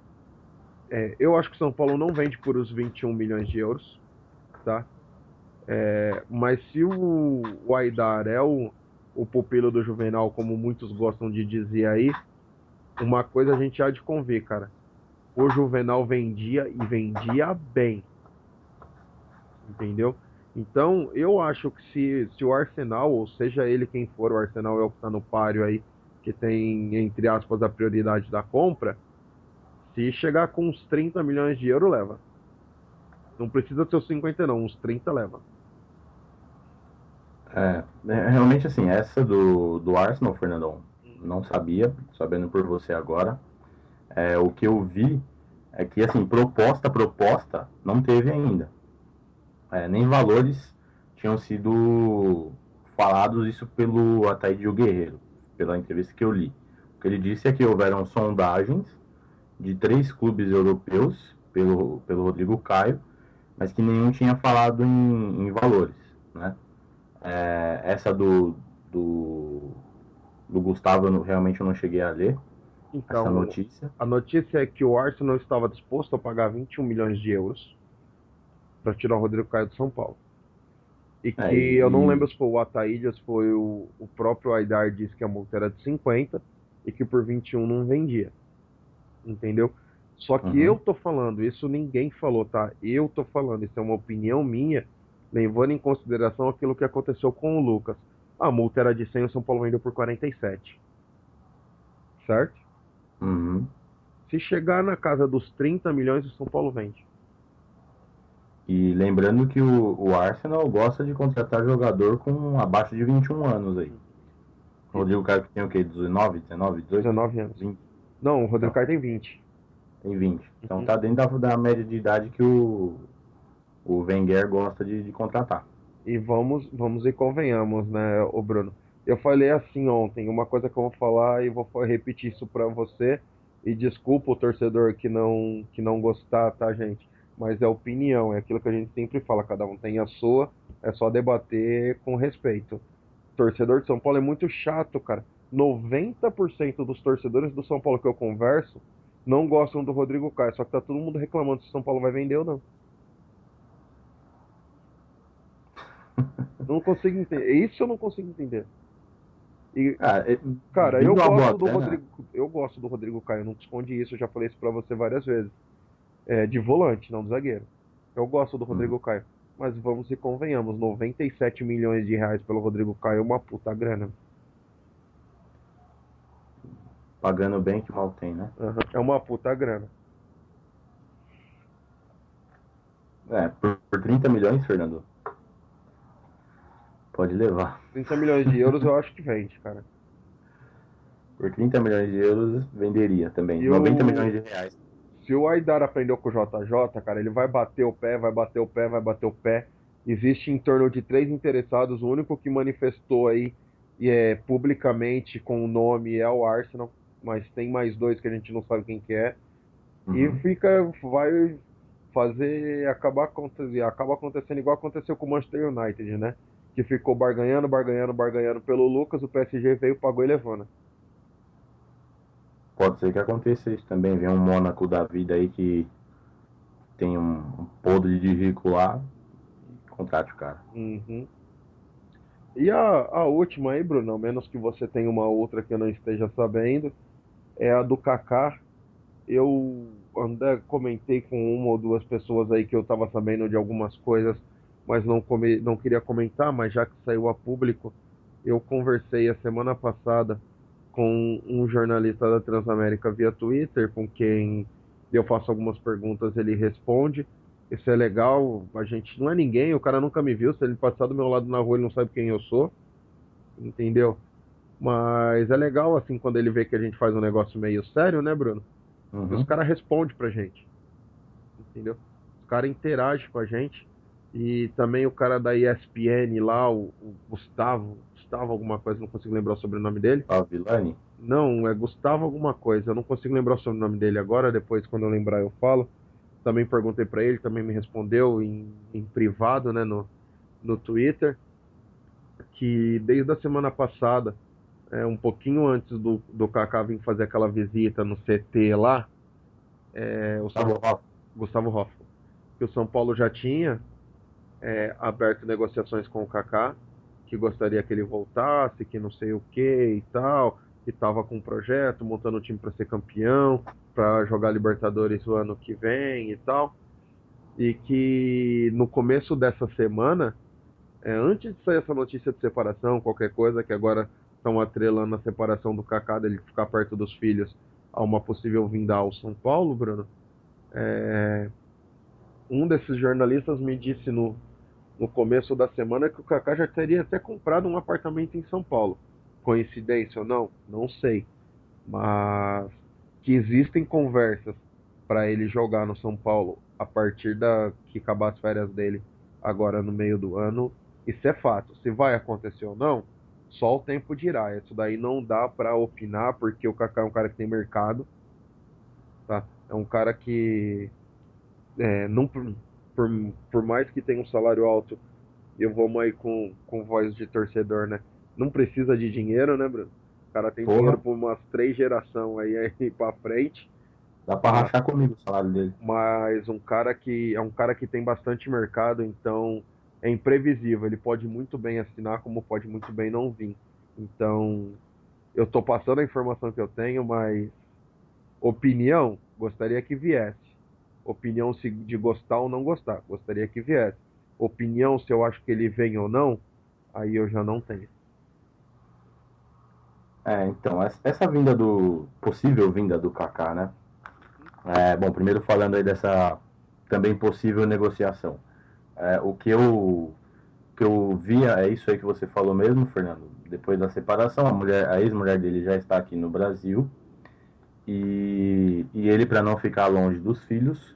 eu acho que o São Paulo não vende por os 21 milhões de euros, tá? Mas se o Aidar é o pupilo do Juvenal, como muitos gostam de dizer aí, uma coisa a gente há de convir, cara. O Juvenal vendia e vendia bem, entendeu? Então, eu acho que se o Arsenal, ou seja ele quem for, o Arsenal é o que está no páreo aí, que tem, entre aspas, a prioridade da compra, se chegar com uns 30 milhões de euros, leva. Não precisa ser os 50 não, uns 30 leva. Realmente assim, essa do Arsenal, Fernandão, não sabia, sabendo por você agora. O que eu vi é que, assim, proposta, não teve ainda. Nem valores tinham sido falados isso pelo Ataíde Guerreiro, pela entrevista que eu li. O que ele disse é que houveram sondagens de 3 clubes europeus pelo Rodrigo Caio, mas que nenhum tinha falado em valores, né? Essa do, do Gustavo realmente eu não cheguei a ler, essa Então, notícia. a notícia é que o Arsenal estava disposto a pagar 21 milhões de euros para tirar o Rodrigo Caio do São Paulo. E É, que eu não e, lembro se foi o Ataíde ou se foi o próprio Aidar disse que a multa era de 50 e que por 21 não vendia. Entendeu? Só que eu uhum, tô falando, isso ninguém falou, tá? Eu tô falando, isso é uma opinião minha, levando em consideração aquilo que aconteceu com o Lucas. A multa era de 100, o São Paulo vendeu por 47, certo? uhum. Se chegar na casa dos 30 milhões, o São Paulo vende. E lembrando que o Arsenal gosta de contratar jogador com abaixo de 21 anos aí. O E Rodrigo Caio tem o quê? 19, 19, 18? 19 anos. 20. Não, o Rodrigo Então, Caio tem 20. tem 20. Então Uhum. tá dentro da média de idade que o Wenger gosta de contratar. E vamos e convenhamos, né, o Bruno? Eu falei assim ontem, uma coisa que eu vou falar e vou repetir isso para você. E desculpa o torcedor que não gostar, tá, gente? Mas é opinião, é aquilo que a gente sempre fala, cada um tem a sua, é só debater com respeito. Torcedor de São Paulo é muito chato, cara. 90% dos torcedores do São Paulo que eu converso não gostam do Rodrigo Caio, só que tá todo mundo reclamando se o São Paulo vai vender ou não. Não consigo entender. Isso eu não consigo entender. E, Ah, cara, devido à boa grana, Eu gosto do Rodrigo Caio, não te esconde isso, eu já falei isso pra você várias vezes. De volante, não de zagueiro. Eu gosto do uhum, Rodrigo Caio, mas vamos e convenhamos, 97 milhões de reais pelo Rodrigo Caio é uma puta grana. Pagando bem que mal tem, né? Aham. É uma puta grana. Por 30 milhões, Fernando, pode levar. 30 milhões de euros eu acho que vende, cara. Por 30 milhões de euros, venderia também. E 90 o. milhões de reais. Se o Aidar aprendeu com o JJ, cara, ele vai bater o pé, vai bater o pé, vai bater o pé. Existe em torno de três interessados. O único que manifestou aí publicamente com o nome é o Arsenal, mas tem mais dois que a gente não sabe quem que é. E Uhum. vai fazer, acaba acontecendo igual aconteceu com o Manchester United, né? Que ficou barganhando, barganhando, barganhando pelo Lucas, o PSG veio, pagou e levou, né? Pode ser que aconteça isso também. Vem um Mônaco da vida aí que tem um podre de rico lá e contrate o cara. Uhum. E a última aí, Bruno, ao menos que você tenha uma outra que eu não esteja sabendo, é a do Kaká. Eu andei, comentei com uma ou duas pessoas aí que eu estava sabendo de algumas coisas, mas não queria comentar, mas já que saiu a público, eu conversei a semana passada com um jornalista da Transamérica via Twitter, com quem eu faço algumas perguntas, ele responde. Isso é legal, a gente não é ninguém, o cara nunca me viu, se ele passar do meu lado na rua, ele não sabe quem eu sou, entendeu? Mas é legal, assim, quando ele vê que a gente faz um negócio meio sério, né, Bruno? E os Uhum. caras respondem pra gente, entendeu? Os caras interagem com a gente. E também o cara da ESPN lá, o Gustavo alguma coisa, não consigo lembrar o sobrenome dele. A Vilani? Não, é Gustavo alguma coisa, eu não consigo lembrar o sobrenome dele agora, depois quando eu lembrar eu falo. Também perguntei pra ele, também me respondeu em privado, né, no Twitter, que desde a semana passada, um pouquinho antes do Kaká vir fazer aquela visita no CT lá, o Tá bom, ó. Gustavo Hoffmann, que o São Paulo já tinha aberto negociações com o Kaká, que gostaria que ele voltasse, que não sei o que e tal, que estava com um projeto, montando um time para ser campeão, para jogar Libertadores o ano que vem e tal, e que no começo dessa semana, antes de sair essa notícia de separação, qualquer coisa, que agora estão atrelando a separação do Kaká, dele ficar perto dos filhos, a uma possível vinda ao São Paulo, Bruno, um desses jornalistas me disse no começo da semana que o Kaká já teria até comprado um apartamento em São Paulo. Coincidência ou não? Não sei. Mas que existem conversas para ele jogar no São Paulo a partir da que acabar as férias dele agora no meio do ano, isso é fato. Se vai acontecer ou não, só o tempo dirá. Isso daí não dá para opinar porque o Kaká é um cara que tem mercado, tá? É um cara que não por mais que tenha um salário alto, eu vou aí com voz de torcedor, né? Não precisa de dinheiro, né, Bruno? O cara tem dinheiro Porra, por umas três gerações aí pra frente, dá pra mas, rachar comigo o salário dele. mas um cara que tem bastante mercado, então é imprevisível. Ele pode muito bem assinar, como pode muito bem não vir. Então, eu tô passando a informação que eu tenho, mas opinião, gostaria que viesse. Opinião de gostar ou não gostar, gostaria que viesse. Opinião se eu acho que ele vem ou não, aí eu já não tenho. Então, essa vinda possível vinda do Kaká, né? Bom, primeiro falando aí dessa também possível negociação. O que eu via é isso aí que você falou mesmo, Fernando. Depois da separação, a ex-mulher dele já está aqui no Brasil e ele, para não ficar longe dos filhos,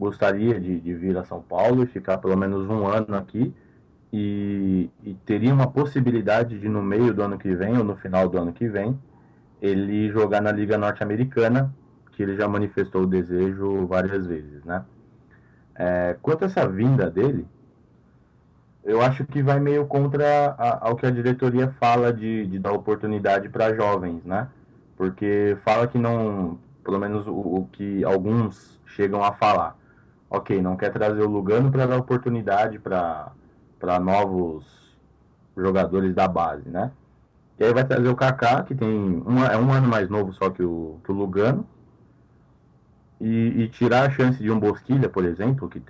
gostaria de vir a São Paulo e ficar pelo menos um ano aqui e teria uma possibilidade de no meio do ano que vem ou no final do ano que vem ele jogar na Liga Norte-Americana, que ele já manifestou o desejo várias vezes, né? Quanto a essa vinda dele, eu acho que vai meio contra ao que a diretoria fala de dar oportunidade para jovens, né? Porque fala que não, pelo menos o que alguns chegam a falar, ok, não quer trazer o Lugano para dar oportunidade para novos jogadores da base, né? E aí vai trazer o Kaká, que é um ano mais novo só que o Lugano, e tirar a chance de um Bosquilha, por exemplo, que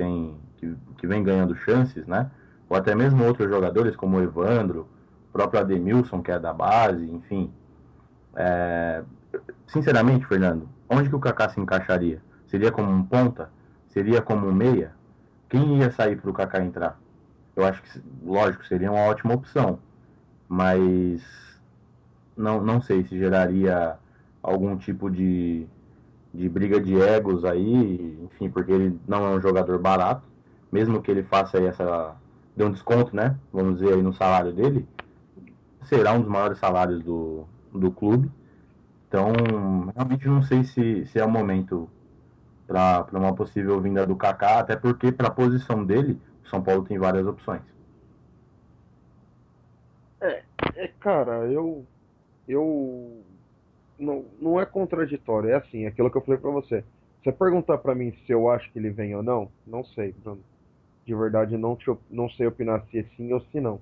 vem ganhando chances, né? Ou até mesmo outros jogadores como o Evandro, o próprio Ademilson, que é da base, enfim. sinceramente, Fernando, onde que o Kaká se encaixaria? Seria como um ponta? Seria como um meia? Quem ia sair para o Kaká entrar? Eu acho que, lógico, seria uma ótima opção, mas não sei se geraria algum tipo de briga de egos aí, enfim, porque ele não é um jogador barato, mesmo que ele faça aí dê um desconto, né? Vamos dizer aí no salário dele, será um dos maiores salários do clube. Então, realmente não sei se é o momento para uma possível vinda do Kaká, até porque para a posição dele, o São Paulo tem várias opções. Cara, eu não é contraditório, é assim, é aquilo que eu falei pra você. Você perguntar pra mim se eu acho que ele vem ou não sei, Bruno. De verdade, não sei opinar se é sim ou se não.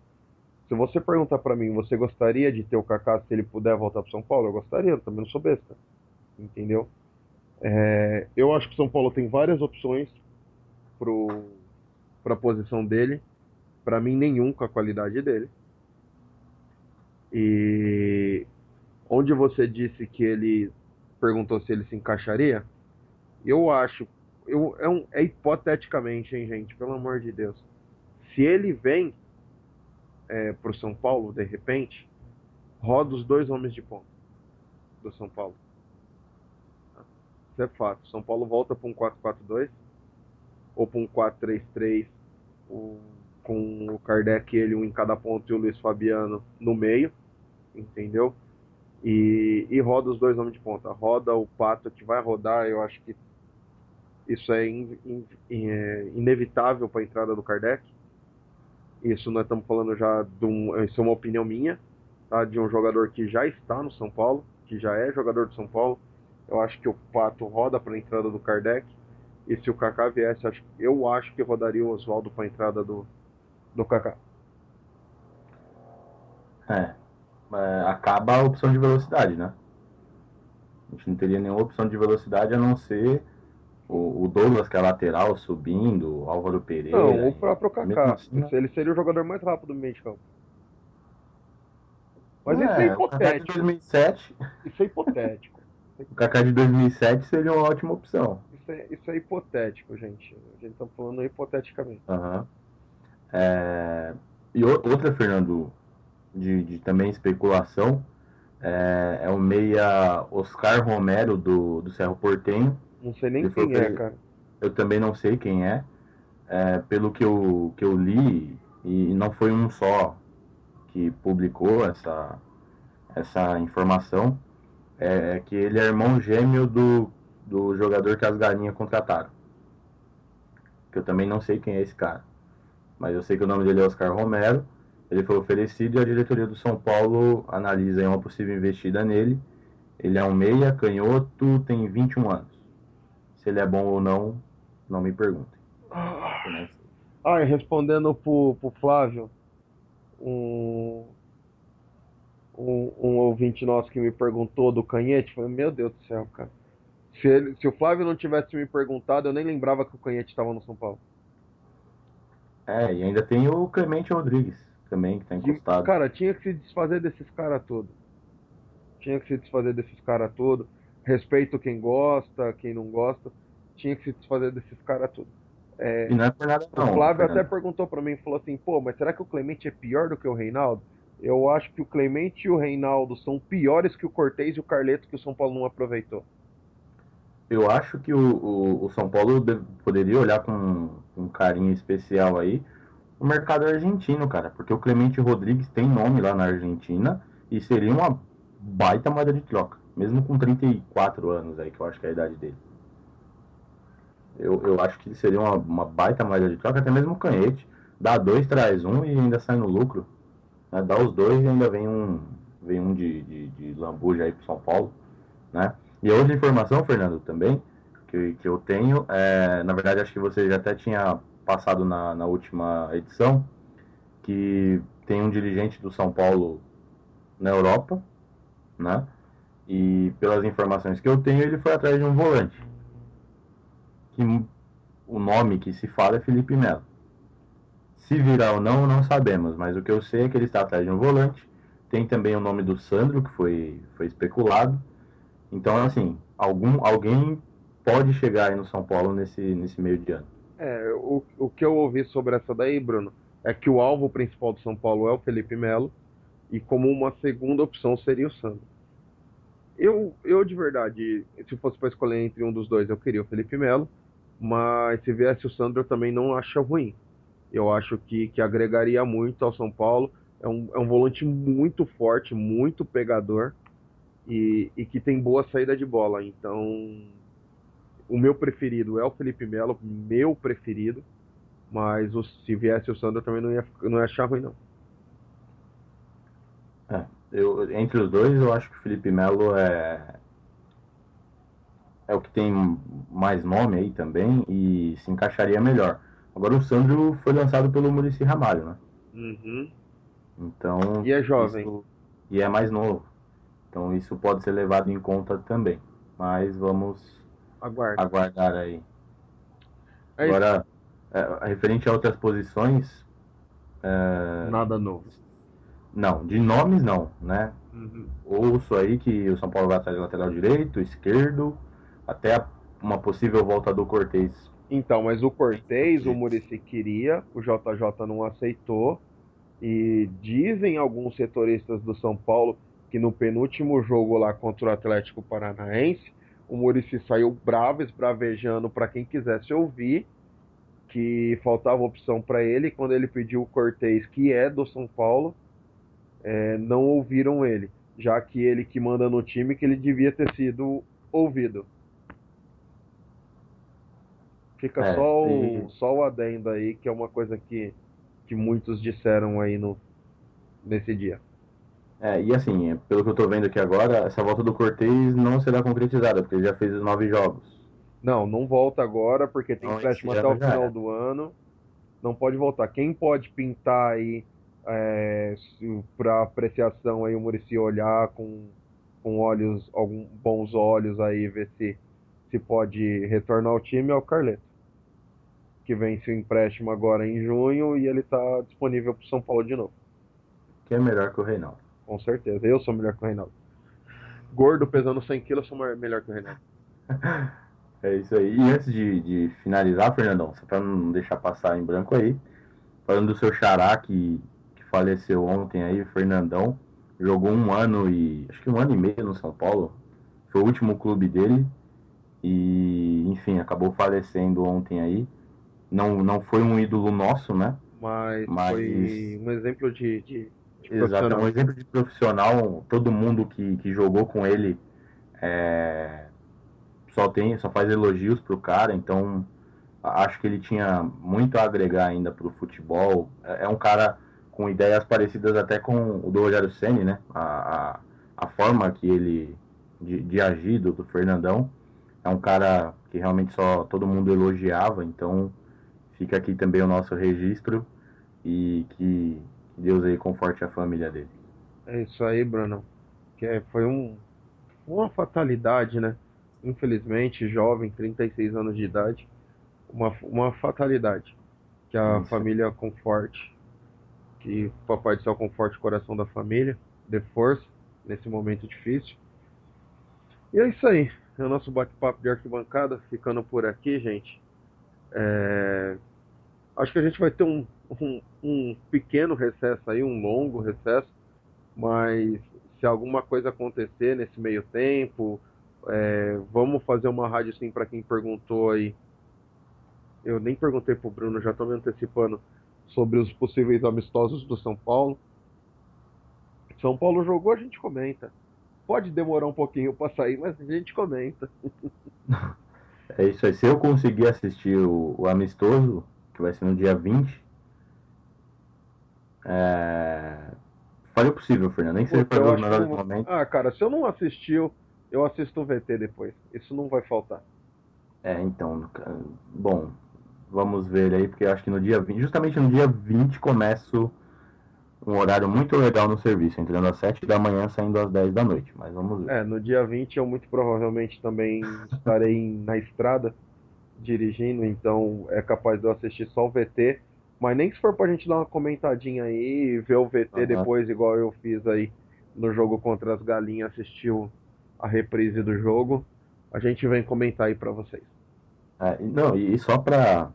Se você perguntar pra mim, você gostaria de ter o Kaká se ele puder voltar pro São Paulo? Eu gostaria, eu também não sou besta, entendeu? Eu acho que o São Paulo tem várias opções pro, pra posição dele. Pra mim, nenhum com a qualidade dele. E onde você disse que ele perguntou se ele se encaixaria, eu acho, é hipoteticamente, hein, gente, pelo amor de Deus. Se ele vem pro São Paulo, de repente, roda os dois homens de ponta do São Paulo. Isso é fato. São Paulo volta para um 4-4-2 ou para um 4-3-3 o- com o Kardec, ele um em cada ponto e o Luiz Fabiano no meio, entendeu? E roda os dois homens de ponta. Roda o Pato que vai rodar, eu acho que isso é inevitável para a entrada do Kardec. Isso nós estamos falando já isso é uma opinião minha, tá? De um jogador que já está no São Paulo, que já é jogador do São Paulo. Eu acho que o Pato roda para a entrada do Kardec. E se o Kaká viesse, eu acho que rodaria o Oswaldo para a entrada do Kaká. É, acaba a opção de velocidade, né? A gente não teria nenhuma opção de velocidade a não ser o Douglas, que é lateral, subindo, o Álvaro Não, Pereira. o próprio Mesmo Kaká. assim, né? Ele seria o jogador mais rápido do meio de campo. Mas isso é O Kaká de hipotético. 2007, Isso é hipotético. o Kaká de 2007 seria uma ótima opção. Isso é hipotético, gente. A gente está falando hipoteticamente. Uhum. E outra, Fernando, de também especulação, é o meia Oscar Romero do Cerro Porteño. Não sei nem Ele foi, quem é, cara. eu também não sei quem é, pelo que eu li, e não foi um só que publicou essa informação, que ele é irmão gêmeo do jogador que as galinhas contrataram. Que eu também não sei quem é esse cara. Mas eu sei que o nome dele é Oscar Romero. Ele foi oferecido e a diretoria do São Paulo analisa uma possível investida nele. Ele é um meia, canhoto, tem 21 anos. Se ele é bom ou não me perguntem. Eu não sei. Ah, e respondendo pro Flávio, um, um ouvinte nosso que me perguntou do Canhete, falei, meu Deus do céu, cara. Se o Flávio não tivesse me perguntado, eu nem lembrava que o Canhete estava no São Paulo. E ainda tem o Clemente Rodrigues também, que está encostado. Cara, tinha que se desfazer desses caras todos. Tinha que se desfazer desses caras todos. Respeito quem gosta, quem não gosta. Tinha que se desfazer desses caras todos. E não é por nada O não, Flávio até Fernando. perguntou pra mim, falou assim, pô, mas será que o Clemente é pior do que o Reinaldo? Eu acho que o Clemente e o Reinaldo são piores que o Cortez e o Carleto que o São Paulo não aproveitou. Eu acho que o São Paulo poderia olhar com um carinho especial aí o mercado argentino, cara, porque o Clemente Rodrigues tem nome lá na Argentina e seria uma baita moeda de troca, mesmo com 34 anos aí, que eu acho que é a idade dele. Eu acho que seria uma baita moeda de troca, até mesmo o Canhete. Dá dois, traz um e ainda sai no lucro. Né? Dá os dois e ainda vem um de lambuja aí pro São Paulo. Né? E a outra informação, Fernando, também, que eu tenho, na verdade acho que você já até tinha passado na última edição, que tem um dirigente do São Paulo na Europa, né? E pelas informações que eu tenho, ele foi atrás de um volante. Que o nome que se fala é Felipe Melo. Se virá ou não sabemos, mas o que eu sei é que ele está atrás de um volante. Tem também o nome do Sandro, que foi especulado. Então, assim, alguém pode chegar aí no São Paulo nesse meio de ano. O que eu ouvi sobre essa daí, Bruno, é que o alvo principal do São Paulo é o Felipe Melo, e como uma segunda opção seria o Sandro. Eu de verdade, se fosse para escolher entre um dos dois, eu queria o Felipe Melo, mas se viesse o Sandro, eu também não acho ruim. Eu acho que agregaria muito ao São Paulo. É um volante muito forte, muito pegador e que tem boa saída de bola. Então, o meu preferido é o Felipe Melo, meu preferido, mas se viesse o Sandro, eu também não ia achar ruim, não. Entre os dois, eu acho que o Felipe Melo é o que tem mais nome aí também e se encaixaria melhor. Agora o Sandro foi lançado pelo Muricy Ramalho, né? Uhum. Então, E é jovem, isso. E é mais novo. Então, isso pode ser levado em conta também. Mas vamos aguarde. aguardar aí. É isso, Agora, referente a outras posições, nada novo. não, de nomes não, né? Uhum. Ouço aí que o São Paulo vai atrás de lateral direito, esquerdo, até uma possível volta do Cortez. Então, mas o Cortez, o Muricy queria, o JJ não aceitou, e dizem alguns setoristas do São Paulo que no penúltimo jogo lá contra o Atlético Paranaense, o Muricy saiu bravo, esbravejando para quem quisesse ouvir, que faltava opção para ele, e quando ele pediu o Cortez, que é do São Paulo, não ouviram ele, já que ele que manda no time, que ele devia ter sido ouvido. Fica É, só o adendo aí, que é uma coisa que muitos disseram aí nesse dia. e assim, pelo que eu tô vendo aqui agora, essa volta do Cortez não será concretizada, porque ele já fez os 9 jogos. Não, não volta agora, porque tem Então esse empréstimo até o ano já final era. do ano. Não pode voltar. Quem pode pintar aí para apreciação aí o Muricy olhar com olhos, alguns bons olhos aí, ver se pode retornar ao time é o Carleto, que vence o empréstimo agora em junho e ele está disponível para o São Paulo de novo. Que é melhor que o Reinaldo. Com certeza. Eu sou melhor que o Reinaldo. Gordo pesando 100 quilos, eu sou melhor que o Reinaldo. É isso aí. E antes de finalizar, Fernandão, só para não deixar passar em branco aí, falando do seu xará que faleceu ontem aí, Fernandão, jogou um ano e acho que um ano e meio no São Paulo, foi o último clube dele e, enfim, acabou falecendo ontem aí. Não foi um ídolo nosso, né? Mas Mas, foi um exemplo de exato, é um profissional. exemplo de profissional. Todo mundo que jogou com ele é, só faz elogios pro cara, então acho que ele tinha muito a agregar ainda pro futebol. É um cara com ideias parecidas até com o do Rogério Ceni, né? A forma que ele de agir do Fernandão é um cara que realmente só todo mundo elogiava, então fica aqui também o nosso registro e que Deus aí conforte a família dele. É isso aí, Bruno. Foi uma fatalidade, né? Infelizmente, jovem, 36 anos de idade, uma fatalidade. Que a Isso. família conforte, que o Papai do Céu conforte o coração da família, dê força nesse momento difícil. E é isso aí. É o nosso bate-papo de arquibancada, ficando por aqui, gente. Acho que a gente vai ter um pequeno recesso aí, um longo recesso, mas se alguma coisa acontecer nesse meio tempo, vamos fazer uma rádio sim para quem perguntou aí. Eu nem perguntei pro Bruno, já estou me antecipando sobre os possíveis amistosos do São Paulo. São Paulo jogou, a gente comenta. Pode demorar um pouquinho para sair, mas a gente comenta. É isso aí. Se eu conseguir assistir o Amistoso, que vai ser no dia 20, faria o possível, Fernando. Nem que seja Puta, para ver eu os acho que eu melhores não vou. momentos. Ah, cara, se eu não assistir, eu assisto o VT depois. Isso não vai faltar. Então, bom, vamos ver aí, porque eu acho que no dia 20, justamente no dia 20, começo um horário muito legal no serviço, entrando às 7 da manhã, saindo às 10 da noite, mas vamos ver. No dia 20 eu muito provavelmente também estarei na estrada dirigindo, então é capaz de eu assistir só o VT. Mas nem que se for pra gente dar uma comentadinha aí, ver o VT Uhum. depois, igual eu fiz aí no jogo contra as galinhas, assistiu a reprise do jogo, a gente vem comentar aí pra vocês. Não, e só para,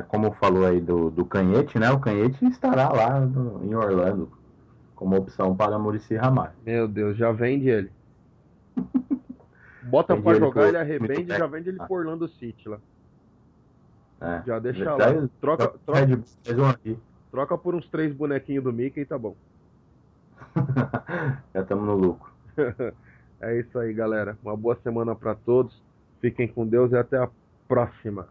como falou aí do Canhete, né? O Canhete estará lá em Orlando como opção para Muricy Ramalho. Meu Deus, já vende ele. Bota Vende pra ele jogar, por ele arrebende e já vende ele por Orlando City lá. Já deixa lá. Traz, Troca, Red troca, Bull, faz um aqui. troca por uns 3 bonequinhos do Mickey e tá bom. Já estamos no lucro. É isso aí, galera. Uma boa semana pra todos. Fiquem com Deus e até a próxima.